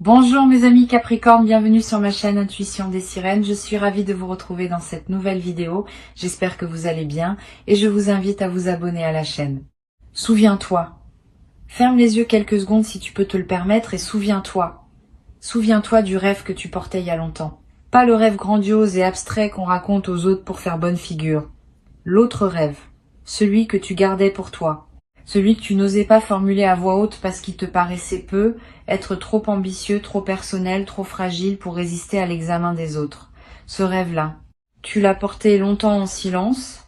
Bonjour mes amis Capricorne, bienvenue sur ma chaîne Intuition des Sirènes. Je suis ravie de vous retrouver dans cette nouvelle vidéo. J'espère que vous allez bien et je vous invite à vous abonner à la chaîne. Souviens-toi. Ferme les yeux quelques secondes si tu peux te le permettre et souviens-toi. Souviens-toi du rêve que tu portais il y a longtemps. Pas le rêve grandiose et abstrait qu'on raconte aux autres pour faire bonne figure. L'autre rêve. Celui que tu gardais pour toi. Celui que tu n'osais pas formuler à voix haute parce qu'il te paraissait peu, être trop ambitieux, trop personnel, trop fragile pour résister à l'examen des autres. Ce rêve-là, tu l'as porté longtemps en silence,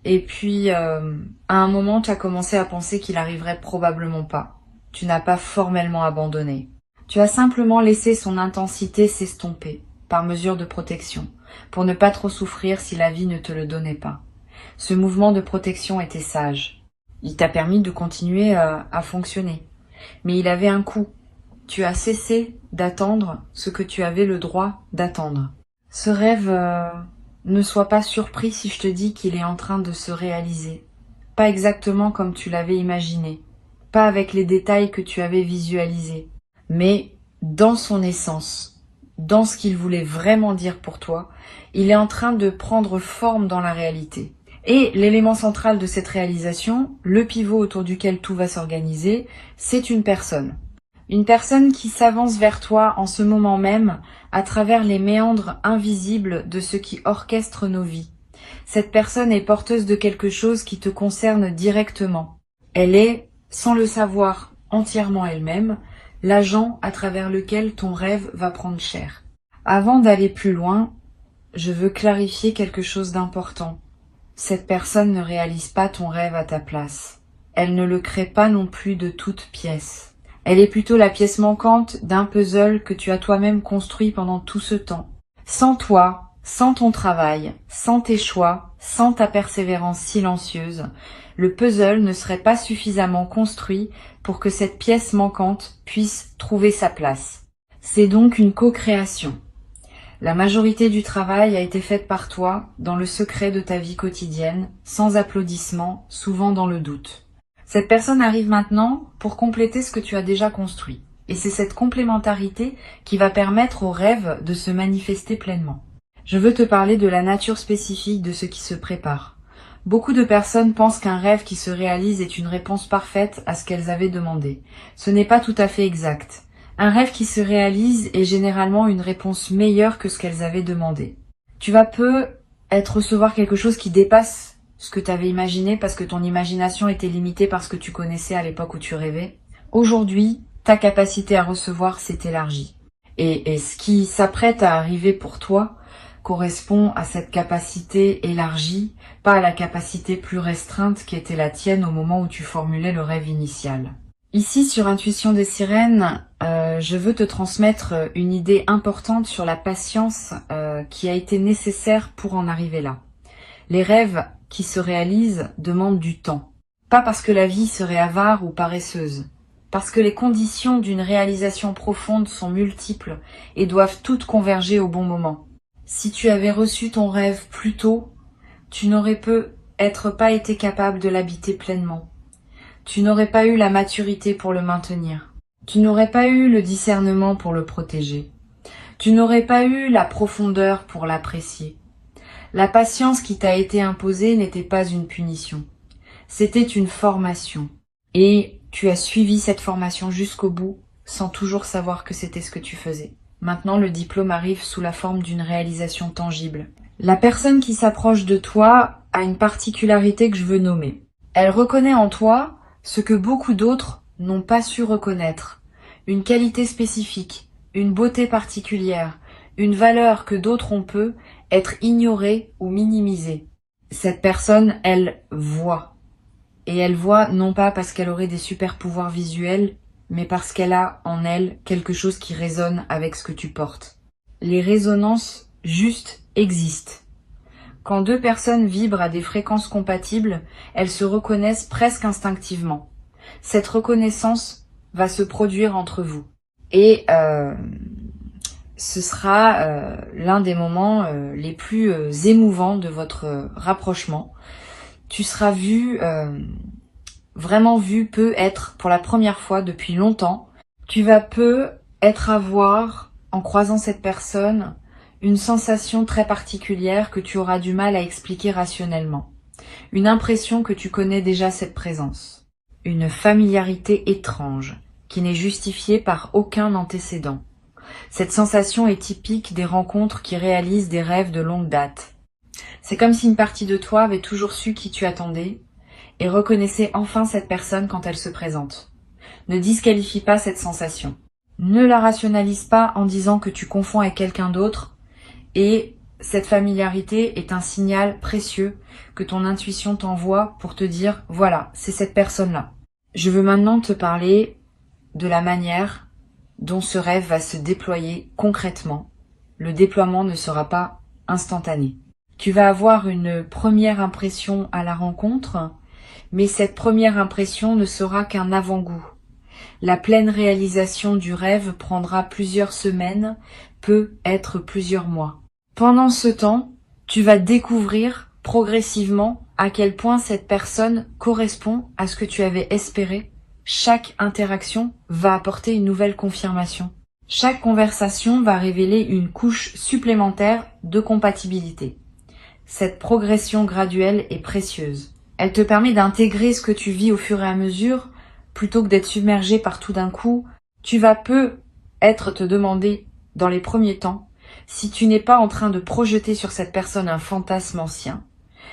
et puis à un moment tu as commencé à penser qu'il arriverait probablement pas. Tu n'as pas formellement abandonné. Tu as simplement laissé son intensité s'estomper, par mesure de protection, pour ne pas trop souffrir si la vie ne te le donnait pas. Ce mouvement de protection était sage. Il t'a permis de continuer à fonctionner. Mais il avait un coût. Tu as cessé d'attendre ce que tu avais le droit d'attendre. Ce rêve, ne sois pas surpris si je te dis qu'il est en train de se réaliser. Pas exactement comme tu l'avais imaginé. Pas avec les détails que tu avais visualisés. Mais dans son essence, dans ce qu'il voulait vraiment dire pour toi, il est en train de prendre forme dans la réalité. Et l'élément central de cette réalisation, le pivot autour duquel tout va s'organiser, c'est une personne. Une personne qui s'avance vers toi en ce moment même à travers les méandres invisibles de ce qui orchestre nos vies. Cette personne est porteuse de quelque chose qui te concerne directement. Elle est, sans le savoir entièrement elle-même, l'agent à travers lequel ton rêve va prendre chair. Avant d'aller plus loin, je veux clarifier quelque chose d'important. Cette personne ne réalise pas ton rêve à ta place. Elle ne le crée pas non plus de toutes pièces. Elle est plutôt la pièce manquante d'un puzzle que tu as toi-même construit pendant tout ce temps. Sans toi, sans ton travail, sans tes choix, sans ta persévérance silencieuse, le puzzle ne serait pas suffisamment construit pour que cette pièce manquante puisse trouver sa place. C'est donc une co-création. La majorité du travail a été faite par toi, dans le secret de ta vie quotidienne, sans applaudissements, souvent dans le doute. Cette personne arrive maintenant pour compléter ce que tu as déjà construit. Et c'est cette complémentarité qui va permettre au rêve de se manifester pleinement. Je veux te parler de la nature spécifique de ce qui se prépare. Beaucoup de personnes pensent qu'un rêve qui se réalise est une réponse parfaite à ce qu'elles avaient demandé. Ce n'est pas tout à fait exact. Un rêve qui se réalise est généralement une réponse meilleure que ce qu'elles avaient demandé. Tu vas peut-être recevoir quelque chose qui dépasse ce que tu avais imaginé parce que ton imagination était limitée par ce que tu connaissais à l'époque où tu rêvais. Aujourd'hui, ta capacité à recevoir s'est élargie. Et ce qui s'apprête à arriver pour toi correspond à cette capacité élargie, pas à la capacité plus restreinte qui était la tienne au moment où tu formulais le rêve initial. Ici, sur Intuition des Sirènes, je veux te transmettre une idée importante sur la patience qui a été nécessaire pour en arriver là. Les rêves qui se réalisent demandent du temps. Pas parce que la vie serait avare ou paresseuse, parce que les conditions d'une réalisation profonde sont multiples et doivent toutes converger au bon moment. Si tu avais reçu ton rêve plus tôt, tu n'aurais peut-être pas été capable de l'habiter pleinement. Tu n'aurais pas eu la maturité pour le maintenir. Tu n'aurais pas eu le discernement pour le protéger. Tu n'aurais pas eu la profondeur pour l'apprécier. La patience qui t'a été imposée n'était pas une punition. C'était une formation. Et tu as suivi cette formation jusqu'au bout, sans toujours savoir que c'était ce que tu faisais. Maintenant, le diplôme arrive sous la forme d'une réalisation tangible. La personne qui s'approche de toi a une particularité que je veux nommer. Elle reconnaît en toi ce que beaucoup d'autres n'ont pas su reconnaître. Une qualité spécifique, une beauté particulière, une valeur que d'autres ont peu être ignorée ou minimisée. Cette personne, elle voit. Et elle voit non pas parce qu'elle aurait des super pouvoirs visuels, mais parce qu'elle a en elle quelque chose qui résonne avec ce que tu portes. Les résonances justes existent. Quand deux personnes vibrent à des fréquences compatibles, elles se reconnaissent presque instinctivement. Cette reconnaissance va se produire entre vous. Et ce sera l'un des moments les plus émouvants de votre rapprochement. Tu seras vraiment vu peut-être pour la première fois depuis longtemps. Tu vas être à voir, en croisant cette personne, une sensation très particulière que tu auras du mal à expliquer rationnellement. Une impression que tu connais déjà cette présence. Une familiarité étrange, qui n'est justifiée par aucun antécédent. Cette sensation est typique des rencontres qui réalisent des rêves de longue date. C'est comme si une partie de toi avait toujours su qui tu attendais et reconnaissait enfin cette personne quand elle se présente. Ne disqualifie pas cette sensation. Ne la rationalise pas en disant que tu confonds avec quelqu'un d'autre et cette familiarité est un signal précieux que ton intuition t'envoie pour te dire « Voilà, c'est cette personne-là ». Je veux maintenant te parler de la manière dont ce rêve va se déployer concrètement. Le déploiement ne sera pas instantané. Tu vas avoir une première impression à la rencontre, mais cette première impression ne sera qu'un avant-goût. La pleine réalisation du rêve prendra plusieurs semaines, peut être plusieurs mois. Pendant ce temps, tu vas découvrir progressivement à quel point cette personne correspond à ce que tu avais espéré. Chaque interaction va apporter une nouvelle confirmation. Chaque conversation va révéler une couche supplémentaire de compatibilité. Cette progression graduelle est précieuse. Elle te permet d'intégrer ce que tu vis au fur et à mesure, plutôt que d'être submergé par tout d'un coup. Tu vas peut-être te demander, dans les premiers temps, si tu n'es pas en train de projeter sur cette personne un fantasme ancien.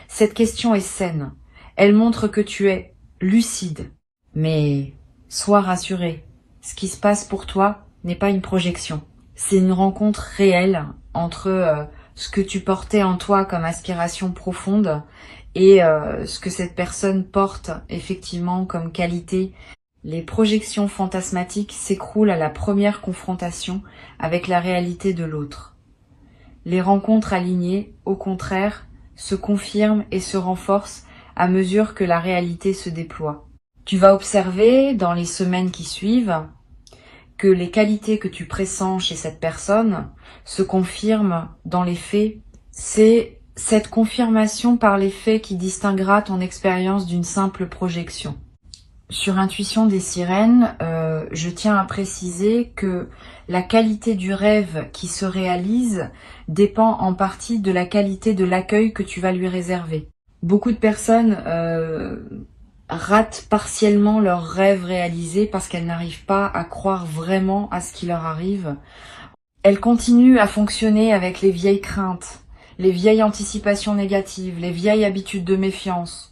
Cette question est saine. Elle montre que tu es lucide. Mais sois rassuré, ce qui se passe pour toi n'est pas une projection. C'est une rencontre réelle entre ce que tu portais en toi comme aspiration profonde et ce que cette personne porte effectivement comme qualité. Les projections fantasmatiques s'écroulent à la première confrontation avec la réalité de l'autre. Les rencontres alignées, au contraire, se confirment et se renforcent à mesure que la réalité se déploie. Tu vas observer, dans les semaines qui suivent, que les qualités que tu pressens chez cette personne se confirment dans les faits. C'est cette confirmation par les faits qui distinguera ton expérience d'une simple projection. Sur Intuition des sirènes, je tiens à préciser que la qualité du rêve qui se réalise dépend en partie de la qualité de l'accueil que tu vas lui réserver. Beaucoup de personnes ratent partiellement leurs rêves réalisés parce qu'elles n'arrivent pas à croire vraiment à ce qui leur arrive. Elles continuent à fonctionner avec les vieilles craintes, les vieilles anticipations négatives, les vieilles habitudes de méfiance.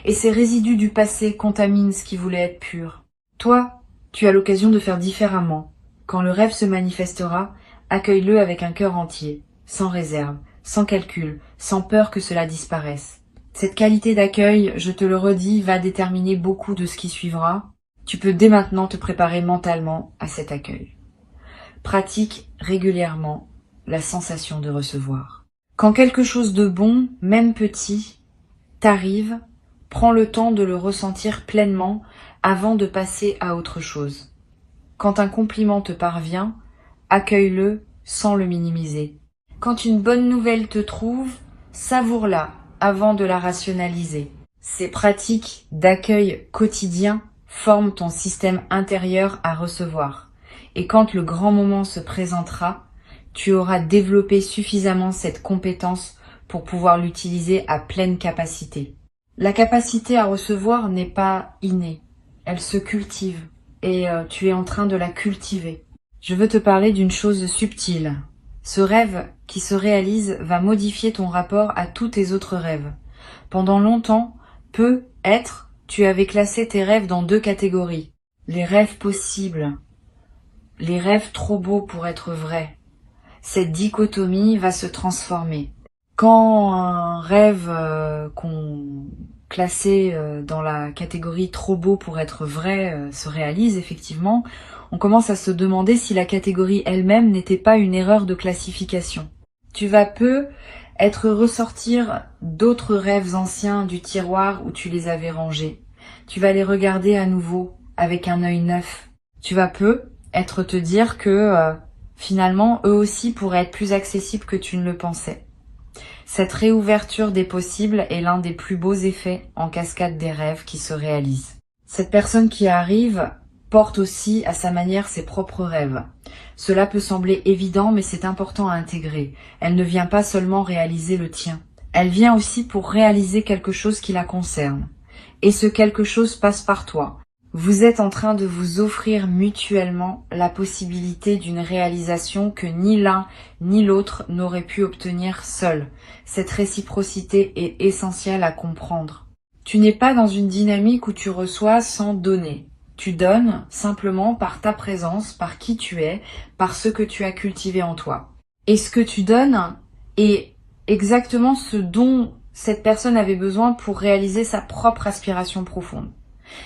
Et ces résidus du passé contaminent ce qui voulait être pur. Toi, tu as l'occasion de faire différemment. Quand le rêve se manifestera, accueille-le avec un cœur entier, sans réserve, sans calcul, sans peur que cela disparaisse. Cette qualité d'accueil, je te le redis, va déterminer beaucoup de ce qui suivra. Tu peux dès maintenant te préparer mentalement à cet accueil. Pratique régulièrement la sensation de recevoir. Quand quelque chose de bon, même petit, t'arrive, prends le temps de le ressentir pleinement avant de passer à autre chose. Quand un compliment te parvient, accueille-le sans le minimiser. Quand une bonne nouvelle te trouve, savoure-la avant de la rationaliser. Ces pratiques d'accueil quotidien forment ton système intérieur à recevoir. Et quand le grand moment se présentera, tu auras développé suffisamment cette compétence pour pouvoir l'utiliser à pleine capacité. La capacité à recevoir n'est pas innée, elle se cultive et tu es en train de la cultiver. Je veux te parler d'une chose subtile. Ce rêve qui se réalise va modifier ton rapport à tous tes autres rêves. Pendant longtemps, peut-être, tu avais classé tes rêves dans deux catégories. Les rêves possibles, les rêves trop beaux pour être vrais. Cette dichotomie va se transformer. Quand un rêve qu'on classait dans la catégorie trop beau pour être vrai se réalise effectivement, on commence à se demander si la catégorie elle-même n'était pas une erreur de classification. Tu vas être ressortir d'autres rêves anciens du tiroir où tu les avais rangés. Tu vas les regarder à nouveau avec un œil neuf. Tu vas être te dire que finalement eux aussi pourraient être plus accessibles que tu ne le pensais. Cette réouverture des possibles est l'un des plus beaux effets en cascade des rêves qui se réalisent. Cette personne qui arrive porte aussi à sa manière ses propres rêves. Cela peut sembler évident, mais c'est important à intégrer. Elle ne vient pas seulement réaliser le tien. Elle vient aussi pour réaliser quelque chose qui la concerne. Et ce quelque chose passe par toi. Vous êtes en train de vous offrir mutuellement la possibilité d'une réalisation que ni l'un ni l'autre n'aurait pu obtenir seul. Cette réciprocité est essentielle à comprendre. Tu n'es pas dans une dynamique où tu reçois sans donner. Tu donnes simplement par ta présence, par qui tu es, par ce que tu as cultivé en toi. Et ce que tu donnes est exactement ce dont cette personne avait besoin pour réaliser sa propre aspiration profonde.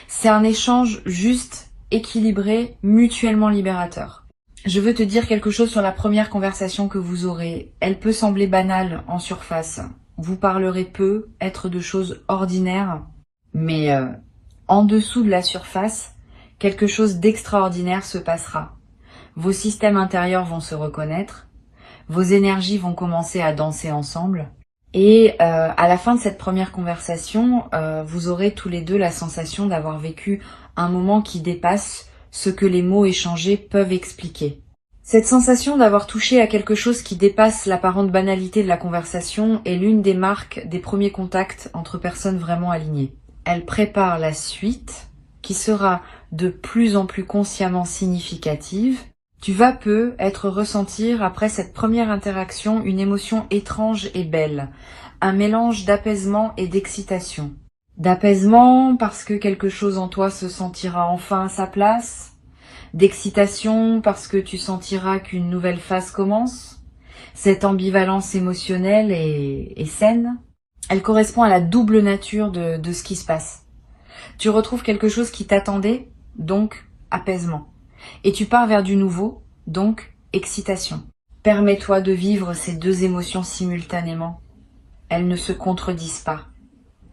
C'est un échange juste, équilibré, mutuellement libérateur. Je veux te dire quelque chose sur la première conversation que vous aurez. Elle peut sembler banale en surface. Vous parlerez peu, être de choses ordinaires, mais en dessous de la surface, quelque chose d'extraordinaire se passera. Vos systèmes intérieurs vont se reconnaître, vos énergies vont commencer à danser ensemble, et à la fin de cette première conversation, vous aurez tous les deux la sensation d'avoir vécu un moment qui dépasse ce que les mots échangés peuvent expliquer. Cette sensation d'avoir touché à quelque chose qui dépasse l'apparente banalité de la conversation est l'une des marques des premiers contacts entre personnes vraiment alignées. Elle prépare la suite, qui sera de plus en plus consciemment significative. Tu vas peu être ressentir après cette première interaction une émotion étrange et belle, un mélange d'apaisement et d'excitation. D'apaisement parce que quelque chose en toi se sentira enfin à sa place, d'excitation parce que tu sentiras qu'une nouvelle phase commence. Cette ambivalence émotionnelle est saine. Elle correspond à la double nature de ce qui se passe. Tu retrouves quelque chose qui t'attendait, donc apaisement. Et tu pars vers du nouveau, donc excitation. Permets-toi de vivre ces deux émotions simultanément. Elles ne se contredisent pas.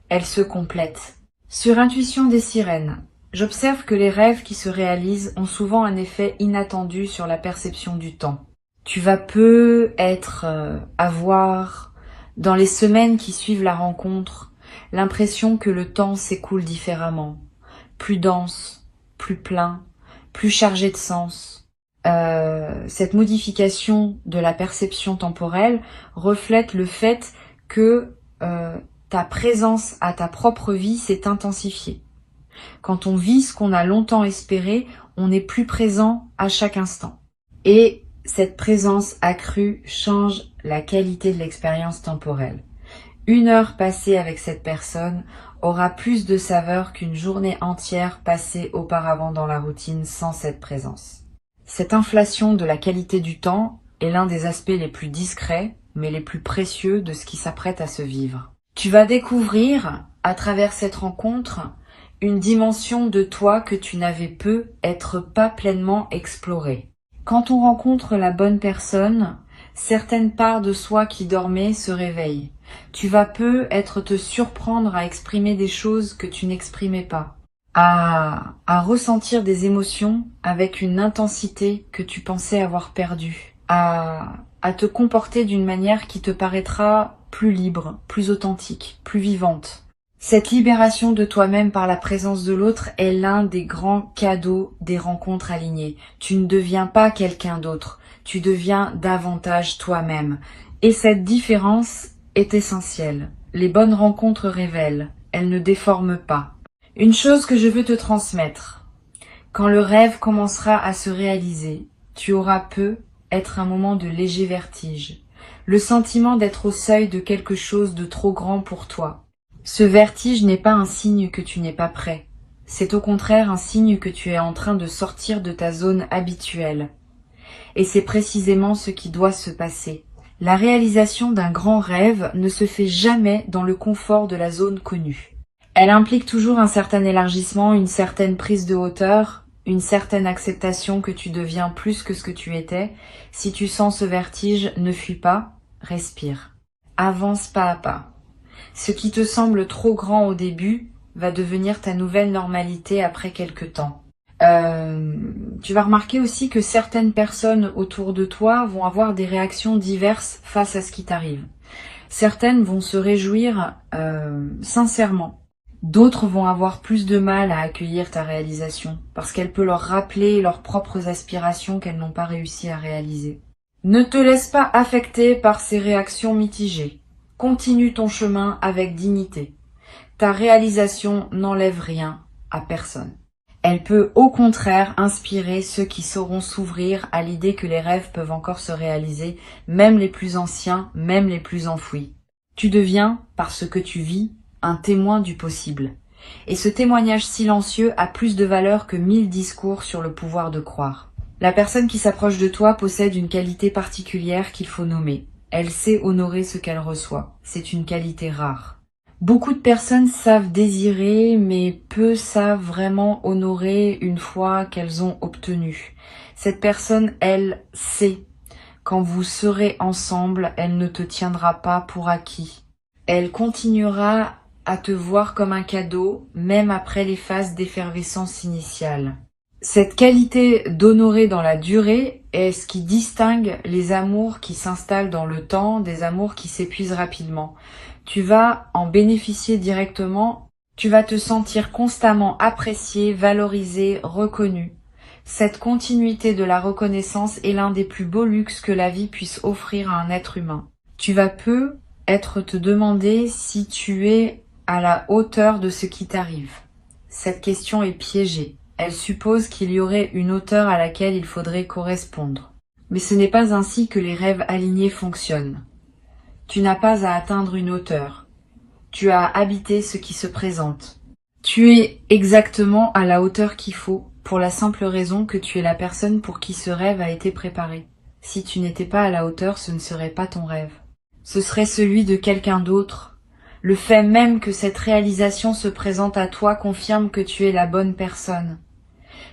Elles se complètent. Sur Intuition des sirènes, j'observe que les rêves qui se réalisent ont souvent un effet inattendu sur la perception du temps. Tu vas peu avoir, dans les semaines qui suivent la rencontre, l'impression que le temps s'écoule différemment, plus dense, plus plein, plus chargé de sens. Cette modification de la perception temporelle reflète le fait que ta présence à ta propre vie s'est intensifiée. Quand on vit ce qu'on a longtemps espéré, on est plus présent à chaque instant. Et cette présence accrue change la qualité de l'expérience temporelle. 1 heure passée avec cette personne aura plus de saveur qu'une journée entière passée auparavant dans la routine sans cette présence. Cette inflation de la qualité du temps est l'un des aspects les plus discrets, mais les plus précieux de ce qui s'apprête à se vivre. Tu vas découvrir, à travers cette rencontre, une dimension de toi que tu n'avais pu être pas pleinement explorée. Quand on rencontre la bonne personne, certaines parts de soi qui dormaient se réveillent. Tu vas peu te surprendre à exprimer des choses que tu n'exprimais pas, à ressentir des émotions avec une intensité que tu pensais avoir perdue, à te comporter d'une manière qui te paraîtra plus libre, plus authentique, plus vivante. Cette libération de toi-même par la présence de l'autre est l'un des grands cadeaux des rencontres alignées. Tu ne deviens pas quelqu'un d'autre, tu deviens davantage toi-même. Et cette différence est essentielle. Les bonnes rencontres révèlent, elles ne déforment pas. Une chose que je veux te transmettre, quand le rêve commencera à se réaliser, tu auras peu être un moment de léger vertige, le sentiment d'être au seuil de quelque chose de trop grand pour toi. Ce vertige n'est pas un signe que tu n'es pas prêt, c'est au contraire un signe que tu es en train de sortir de ta zone habituelle. Et c'est précisément ce qui doit se passer. La réalisation d'un grand rêve ne se fait jamais dans le confort de la zone connue. Elle implique toujours un certain élargissement, une certaine prise de hauteur, une certaine acceptation que tu deviens plus que ce que tu étais. Si tu sens ce vertige, ne fuis pas, respire. Avance pas à pas. Ce qui te semble trop grand au début va devenir ta nouvelle normalité après quelque temps. Tu vas remarquer aussi que certaines personnes autour de toi vont avoir des réactions diverses face à ce qui t'arrive. Certaines vont se réjouir sincèrement. D'autres vont avoir plus de mal à accueillir ta réalisation, parce qu'elle peut leur rappeler leurs propres aspirations qu'elles n'ont pas réussi à réaliser. Ne te laisse pas affecter par ces réactions mitigées. Continue ton chemin avec dignité. Ta réalisation n'enlève rien à personne. Elle peut au contraire inspirer ceux qui sauront s'ouvrir à l'idée que les rêves peuvent encore se réaliser, même les plus anciens, même les plus enfouis. Tu deviens, par ce que tu vis, un témoin du possible. Et ce témoignage silencieux a plus de valeur que 1000 discours sur le pouvoir de croire. La personne qui s'approche de toi possède une qualité particulière qu'il faut nommer. Elle sait honorer ce qu'elle reçoit. C'est une qualité rare. Beaucoup de personnes savent désirer, mais peu savent vraiment honorer une fois qu'elles ont obtenu. Cette personne, elle sait. Quand vous serez ensemble, elle ne te tiendra pas pour acquis. Elle continuera à te voir comme un cadeau, même après les phases d'effervescence initiale. Cette qualité d'honorer dans la durée est ce qui distingue les amours qui s'installent dans le temps des amours qui s'épuisent rapidement. Tu vas en bénéficier directement, tu vas te sentir constamment apprécié, valorisé, reconnu. Cette continuité de la reconnaissance est l'un des plus beaux luxes que la vie puisse offrir à un être humain. Tu vas peu être te demander si tu es à la hauteur de ce qui t'arrive. Cette question est piégée. Elle suppose qu'il y aurait une hauteur à laquelle il faudrait correspondre. Mais ce n'est pas ainsi que les rêves alignés fonctionnent. Tu n'as pas à atteindre une hauteur. Tu as à habiter ce qui se présente. Tu es exactement à la hauteur qu'il faut, pour la simple raison que tu es la personne pour qui ce rêve a été préparé. Si tu n'étais pas à la hauteur, ce ne serait pas ton rêve. Ce serait celui de quelqu'un d'autre. Le fait même que cette réalisation se présente à toi confirme que tu es la bonne personne.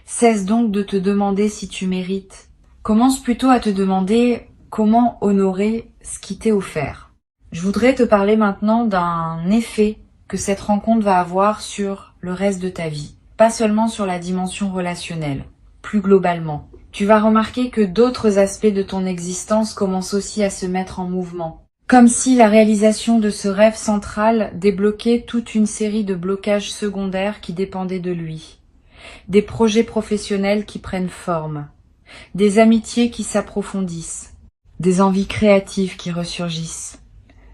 Cesse donc de te demander si tu mérites. Commence plutôt à te demander comment honorer ce qui t'est offert. Je voudrais te parler maintenant d'un effet que cette rencontre va avoir sur le reste de ta vie. Pas seulement sur la dimension relationnelle, plus globalement. Tu vas remarquer que d'autres aspects de ton existence commencent aussi à se mettre en mouvement. Comme si la réalisation de ce rêve central débloquait toute une série de blocages secondaires qui dépendaient de lui. Des projets professionnels qui prennent forme, des amitiés qui s'approfondissent, des envies créatives qui ressurgissent,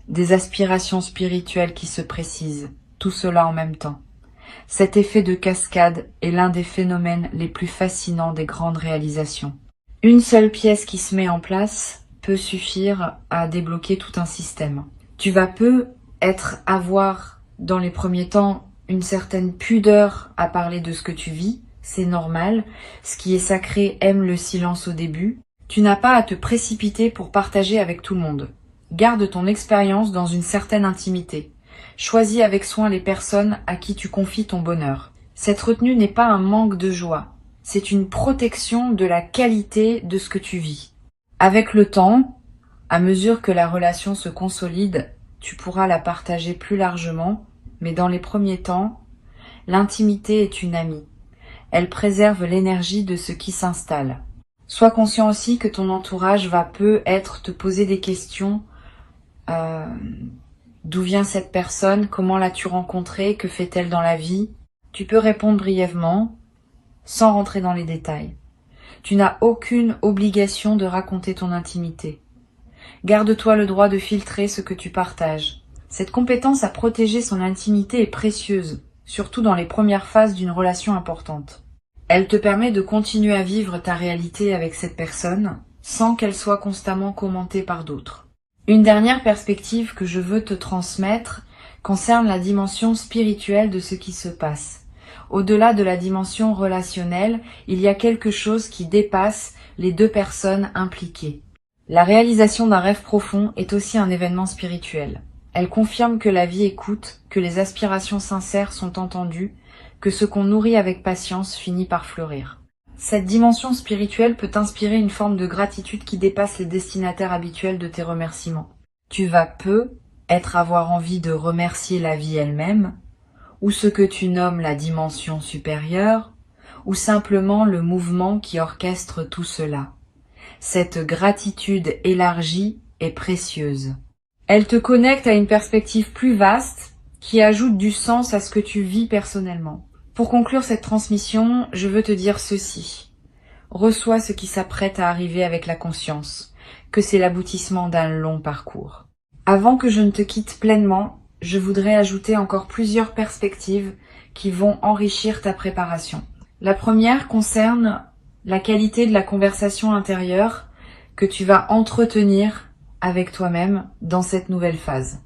des aspirations spirituelles qui se précisent, tout cela en même temps. Cet effet de cascade est l'un des phénomènes les plus fascinants des grandes réalisations. Une seule pièce qui se met en place peut suffire à débloquer tout un système. Tu vas avoir dans les premiers temps une certaine pudeur à parler de ce que tu vis, c'est normal. Ce qui est sacré aime le silence au début. Tu n'as pas à te précipiter pour partager avec tout le monde. Garde ton expérience dans une certaine intimité. Choisis avec soin les personnes à qui tu confies ton bonheur. Cette retenue n'est pas un manque de joie, c'est une protection de la qualité de ce que tu vis. Avec le temps, à mesure que la relation se consolide, tu pourras la partager plus largement, mais dans les premiers temps, l'intimité est une amie. Elle préserve l'énergie de ce qui s'installe. Sois conscient aussi que ton entourage va peut-être te poser des questions. D'où vient cette personne? Comment l'as-tu rencontrée? Que fait-elle dans la vie? Tu peux répondre brièvement, sans rentrer dans les détails. Tu n'as aucune obligation de raconter ton intimité. Garde-toi le droit de filtrer ce que tu partages. Cette compétence à protéger son intimité est précieuse, surtout dans les premières phases d'une relation importante. Elle te permet de continuer à vivre ta réalité avec cette personne, sans qu'elle soit constamment commentée par d'autres. Une dernière perspective que je veux te transmettre concerne la dimension spirituelle de ce qui se passe. Au-delà de la dimension relationnelle, il y a quelque chose qui dépasse les deux personnes impliquées. La réalisation d'un rêve profond est aussi un événement spirituel. Elle confirme que la vie écoute, que les aspirations sincères sont entendues, que ce qu'on nourrit avec patience finit par fleurir. Cette dimension spirituelle peut inspirer une forme de gratitude qui dépasse les destinataires habituels de tes remerciements. Tu vas avoir envie de remercier la vie elle-même, ou ce que tu nommes la dimension supérieure, ou simplement le mouvement qui orchestre tout cela. Cette gratitude élargie est précieuse. Elle te connecte à une perspective plus vaste qui ajoute du sens à ce que tu vis personnellement. Pour conclure cette transmission, je veux te dire ceci. Reçois ce qui s'apprête à arriver avec la conscience, que c'est l'aboutissement d'un long parcours. Avant que je ne te quitte pleinement, je voudrais ajouter encore plusieurs perspectives qui vont enrichir ta préparation. La première concerne la qualité de la conversation intérieure que tu vas entretenir avec toi-même dans cette nouvelle phase.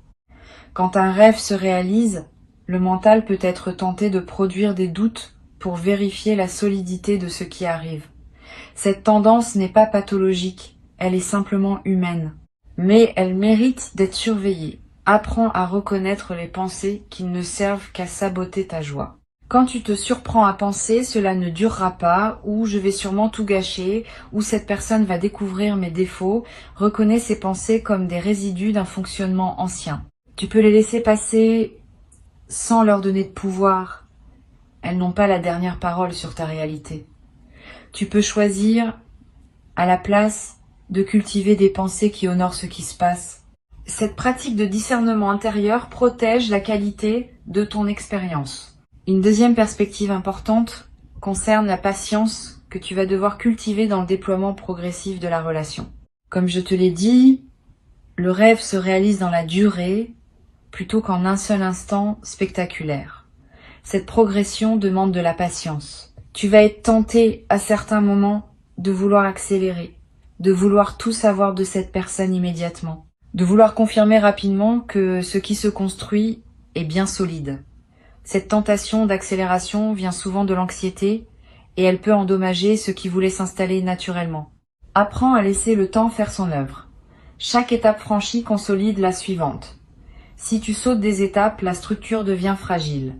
Quand un rêve se réalise, le mental peut être tenté de produire des doutes pour vérifier la solidité de ce qui arrive. Cette tendance n'est pas pathologique, elle est simplement humaine. Mais elle mérite d'être surveillée. Apprends à reconnaître les pensées qui ne servent qu'à saboter ta joie. Quand tu te surprends à penser, cela ne durera pas, ou je vais sûrement tout gâcher, ou cette personne va découvrir mes défauts, reconnais ces pensées comme des résidus d'un fonctionnement ancien. Tu peux les laisser passer sans leur donner de pouvoir. Elles n'ont pas la dernière parole sur ta réalité. Tu peux choisir, à la place, de cultiver des pensées qui honorent ce qui se passe. Cette pratique de discernement intérieur protège la qualité de ton expérience. Une deuxième perspective importante concerne la patience que tu vas devoir cultiver dans le déploiement progressif de la relation. Comme je te l'ai dit, le rêve se réalise dans la durée plutôt qu'en un seul instant spectaculaire. Cette progression demande de la patience. Tu vas être tenté à certains moments de vouloir accélérer, de vouloir tout savoir de cette personne immédiatement, de vouloir confirmer rapidement que ce qui se construit est bien solide. Cette tentation d'accélération vient souvent de l'anxiété et elle peut endommager ce qui voulait s'installer naturellement. Apprends à laisser le temps faire son œuvre. Chaque étape franchie consolide la suivante. Si tu sautes des étapes, la structure devient fragile.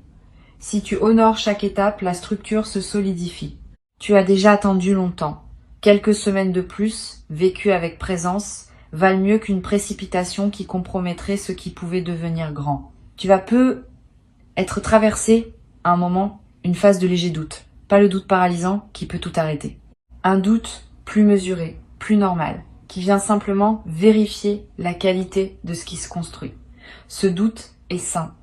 Si tu honores chaque étape, la structure se solidifie. Tu as déjà attendu longtemps. Quelques semaines de plus, vécues avec présence, valent mieux qu'une précipitation qui compromettrait ce qui pouvait devenir grand. Tu vas peu être traversé, à un moment, une phase de léger doute. Pas le doute paralysant qui peut tout arrêter. Un doute plus mesuré, plus normal, qui vient simplement vérifier la qualité de ce qui se construit. Ce doute est sain.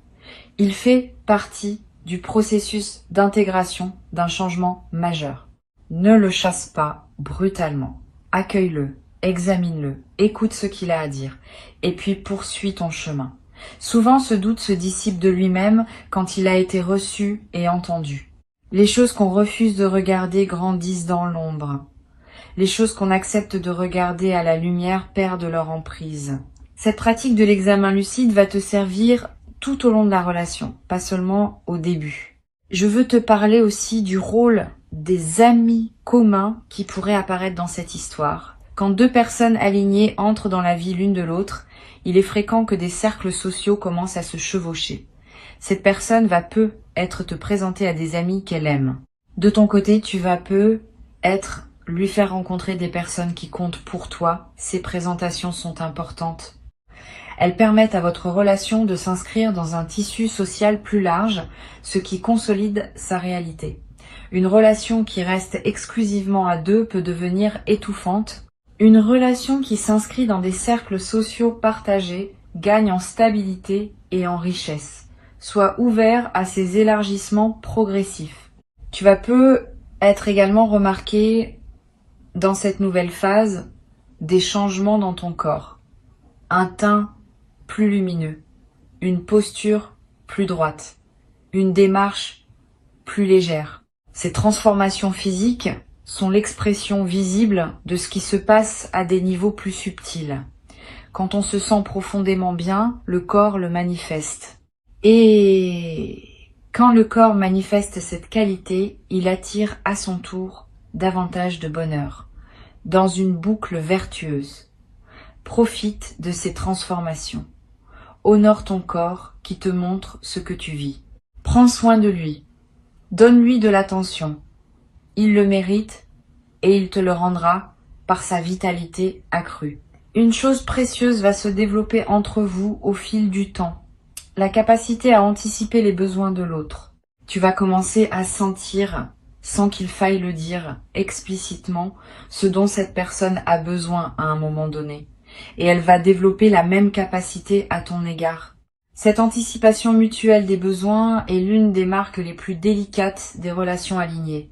Il fait partie du processus d'intégration d'un changement majeur. Ne le chasse pas brutalement. Accueille-le, examine-le, écoute ce qu'il a à dire, et puis poursuis ton chemin. Souvent, ce doute se dissipe de lui-même quand il a été reçu et entendu. Les choses qu'on refuse de regarder grandissent dans l'ombre. Les choses qu'on accepte de regarder à la lumière perdent leur emprise. Cette pratique de l'examen lucide va te servir tout au long de la relation, pas seulement au début. Je veux te parler aussi du rôle des amis communs qui pourraient apparaître dans cette histoire. Quand deux personnes alignées entrent dans la vie l'une de l'autre, il est fréquent que des cercles sociaux commencent à se chevaucher. Cette personne va peu être te présentée à des amis qu'elle aime. De ton côté, tu vas peu être lui faire rencontrer des personnes qui comptent pour toi. Ces présentations sont importantes. Elles permettent à votre relation de s'inscrire dans un tissu social plus large, ce qui consolide sa réalité. Une relation qui reste exclusivement à deux peut devenir étouffante. Une relation qui s'inscrit dans des cercles sociaux partagés gagne en stabilité et en richesse. Sois ouvert à ces élargissements progressifs. Tu vas peu être également remarqué dans cette nouvelle phase des changements dans ton corps. Un teint plus lumineux, une posture plus droite, une démarche plus légère. Ces transformations physiques sont l'expression visible de ce qui se passe à des niveaux plus subtils. Quand on se sent profondément bien, le corps le manifeste. Et quand le corps manifeste cette qualité, il attire à son tour davantage de bonheur, dans une boucle vertueuse. Profite de ces transformations. Honore ton corps qui te montre ce que tu vis. Prends soin de lui. Donne-lui de l'attention. Il le mérite et il te le rendra par sa vitalité accrue. Une chose précieuse va se développer entre vous au fil du temps. La capacité à anticiper les besoins de l'autre. Tu vas commencer à sentir, sans qu'il faille le dire explicitement, ce dont cette personne a besoin à un moment donné. Et elle va développer la même capacité à ton égard. Cette anticipation mutuelle des besoins est l'une des marques les plus délicates des relations alignées.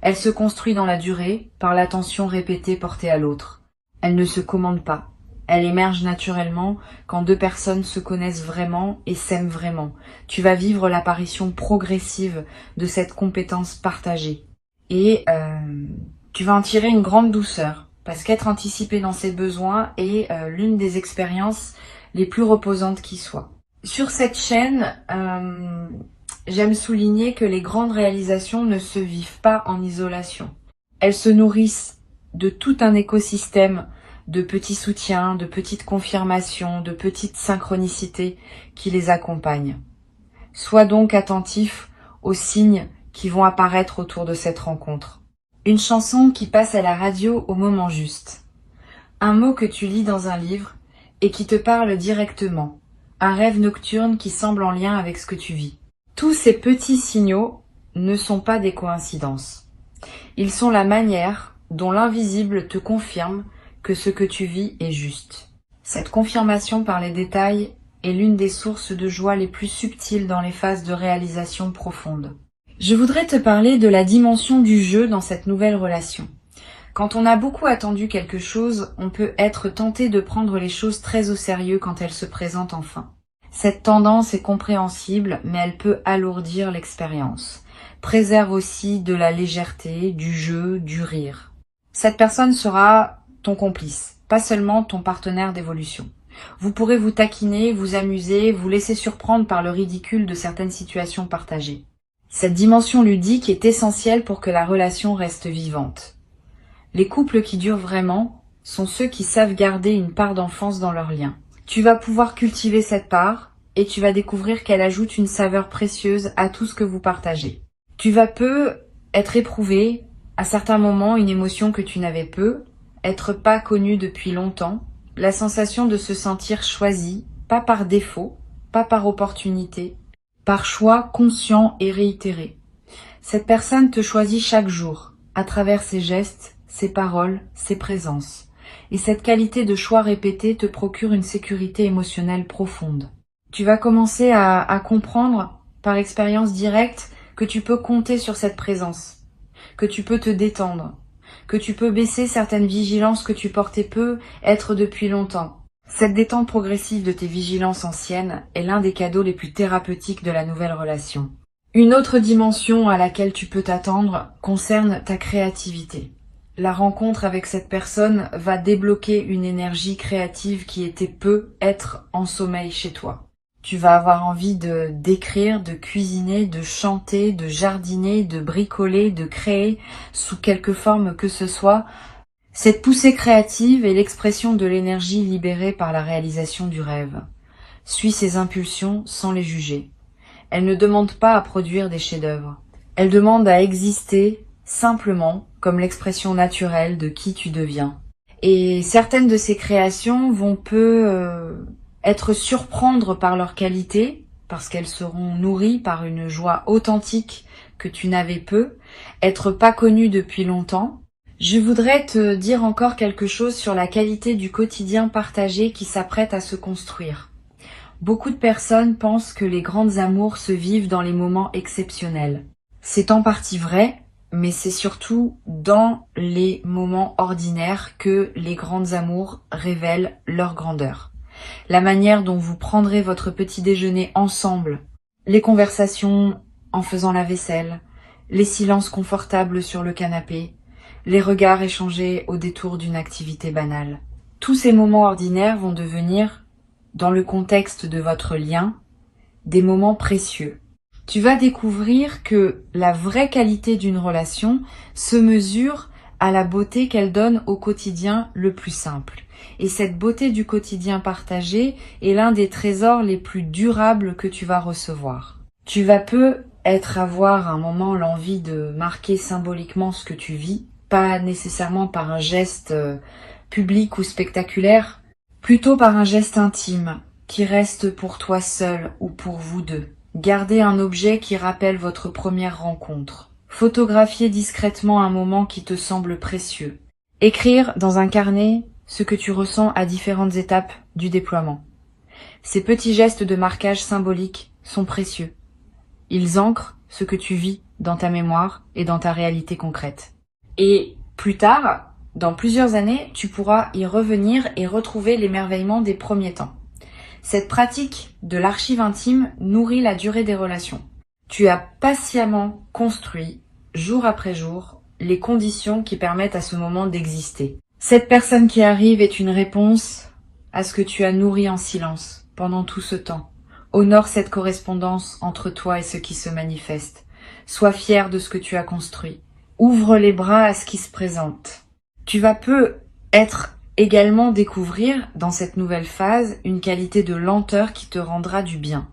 Elle se construit dans la durée par l'attention répétée portée à l'autre. Elle ne se commande pas. Elle émerge naturellement quand deux personnes se connaissent vraiment et s'aiment vraiment. Tu vas vivre l'apparition progressive de cette compétence partagée. Et tu vas en tirer une grande douceur, parce qu'être anticipé dans ses besoins est l'une des expériences les plus reposantes qui soient. Sur cette chaîne, j'aime souligner que les grandes réalisations ne se vivent pas en isolation. Elles se nourrissent de tout un écosystème de petits soutiens, de petites confirmations, de petites synchronicités qui les accompagnent. Sois donc attentif aux signes qui vont apparaître autour de cette rencontre. Une chanson qui passe à la radio au moment juste. Un mot que tu lis dans un livre et qui te parle directement. Un rêve nocturne qui semble en lien avec ce que tu vis. Tous ces petits signaux ne sont pas des coïncidences. Ils sont la manière dont l'invisible te confirme que ce que tu vis est juste. Cette confirmation par les détails est l'une des sources de joie les plus subtiles dans les phases de réalisation profonde. Je voudrais te parler de la dimension du jeu dans cette nouvelle relation. Quand on a beaucoup attendu quelque chose, on peut être tenté de prendre les choses très au sérieux quand elles se présentent enfin. Cette tendance est compréhensible, mais elle peut alourdir l'expérience. Préserve aussi de la légèreté, du jeu, du rire. Cette personne sera ton complice, pas seulement ton partenaire d'évolution. Vous pourrez vous taquiner, vous amuser, vous laisser surprendre par le ridicule de certaines situations partagées. Cette dimension ludique est essentielle pour que la relation reste vivante. Les couples qui durent vraiment sont ceux qui savent garder une part d'enfance dans leur lien. Tu vas pouvoir cultiver cette part et tu vas découvrir qu'elle ajoute une saveur précieuse à tout ce que vous partagez. Tu vas peu être éprouvé, à certains moments, une émotion que tu n'avais peu, être pas connu depuis longtemps, la sensation de se sentir choisi, pas par défaut, pas par opportunité, par choix conscient et réitéré. Cette personne te choisit chaque jour, à travers ses gestes, ses paroles, ses présences. Et cette qualité de choix répété te procure une sécurité émotionnelle profonde. Tu vas commencer à comprendre, par expérience directe, que tu peux compter sur cette présence, que tu peux te détendre, que tu peux baisser certaines vigilances que tu portais peu, être depuis longtemps. Cette détente progressive de tes vigilances anciennes est l'un des cadeaux les plus thérapeutiques de la nouvelle relation. Une autre dimension à laquelle tu peux t'attendre concerne ta créativité. La rencontre avec cette personne va débloquer une énergie créative qui était peu être en sommeil chez toi. Tu vas avoir envie d'écrire, de cuisiner, de chanter, de jardiner, de bricoler, de créer, sous quelque forme que ce soit. Cette poussée créative est l'expression de l'énergie libérée par la réalisation du rêve. Suis ses impulsions sans les juger. Elle ne demande pas à produire des chefs-d'œuvre. Elle demande à exister simplement comme l'expression naturelle de qui tu deviens. Et certaines de ces créations vont être surprendre par leur qualité, parce qu'elles seront nourries par une joie authentique que tu n'avais peu, être pas connues depuis longtemps. Je voudrais te dire encore quelque chose sur la qualité du quotidien partagé qui s'apprête à se construire. Beaucoup de personnes pensent que les grandes amours se vivent dans les moments exceptionnels. C'est en partie vrai, mais c'est surtout dans les moments ordinaires que les grandes amours révèlent leur grandeur. La manière dont vous prendrez votre petit déjeuner ensemble, les conversations en faisant la vaisselle, les silences confortables sur le canapé, les regards échangés au détour d'une activité banale. Tous ces moments ordinaires vont devenir, dans le contexte de votre lien, des moments précieux. Tu vas découvrir que la vraie qualité d'une relation se mesure à la beauté qu'elle donne au quotidien le plus simple. Et cette beauté du quotidien partagé est l'un des trésors les plus durables que tu vas recevoir. Tu vas avoir un moment l'envie de marquer symboliquement ce que tu vis, pas nécessairement par un geste public ou spectaculaire, plutôt par un geste intime qui reste pour toi seul ou pour vous deux. Gardez un objet qui rappelle votre première rencontre. Photographiez discrètement un moment qui te semble précieux. Écrire dans un carnet ce que tu ressens à différentes étapes du déploiement. Ces petits gestes de marquage symbolique sont précieux. Ils ancrent ce que tu vis dans ta mémoire et dans ta réalité concrète. Et plus tard, dans plusieurs années, tu pourras y revenir et retrouver l'émerveillement des premiers temps. Cette pratique de l'archive intime nourrit la durée des relations. Tu as patiemment construit, jour après jour, les conditions qui permettent à ce moment d'exister. Cette personne qui arrive est une réponse à ce que tu as nourri en silence pendant tout ce temps. Honore cette correspondance entre toi et ce qui se manifeste. Sois fier de ce que tu as construit. Ouvre les bras à ce qui se présente. Tu vas peut-être également découvrir dans cette nouvelle phase une qualité de lenteur qui te rendra du bien.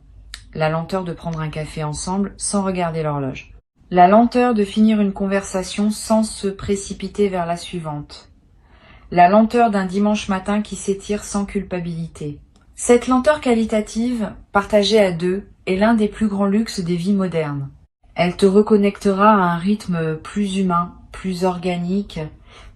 La lenteur de prendre un café ensemble sans regarder l'horloge. La lenteur de finir une conversation sans se précipiter vers la suivante. La lenteur d'un dimanche matin qui s'étire sans culpabilité. Cette lenteur qualitative, partagée à deux, est l'un des plus grands luxes des vies modernes. Elle te reconnectera à un rythme plus humain, plus organique,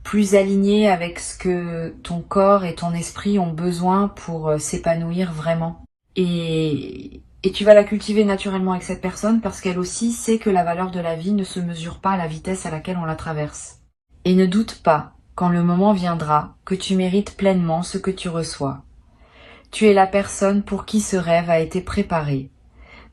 plus aligné avec ce que ton corps et ton esprit ont besoin pour s'épanouir vraiment. Et tu vas la cultiver naturellement avec cette personne parce qu'elle aussi sait que la valeur de la vie ne se mesure pas à la vitesse à laquelle on la traverse. Et ne doute pas, quand le moment viendra, que tu mérites pleinement ce que tu reçois. Tu es la personne pour qui ce rêve a été préparé.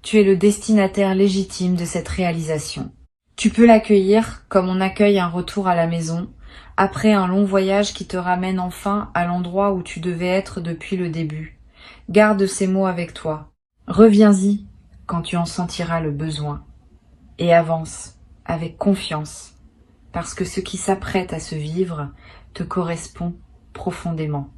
Tu es le destinataire légitime de cette réalisation. Tu peux l'accueillir comme on accueille un retour à la maison, après un long voyage qui te ramène enfin à l'endroit où tu devais être depuis le début. Garde ces mots avec toi. Reviens-y quand tu en sentiras le besoin. Et avance avec confiance, parce que ce qui s'apprête à se vivre te correspond profondément.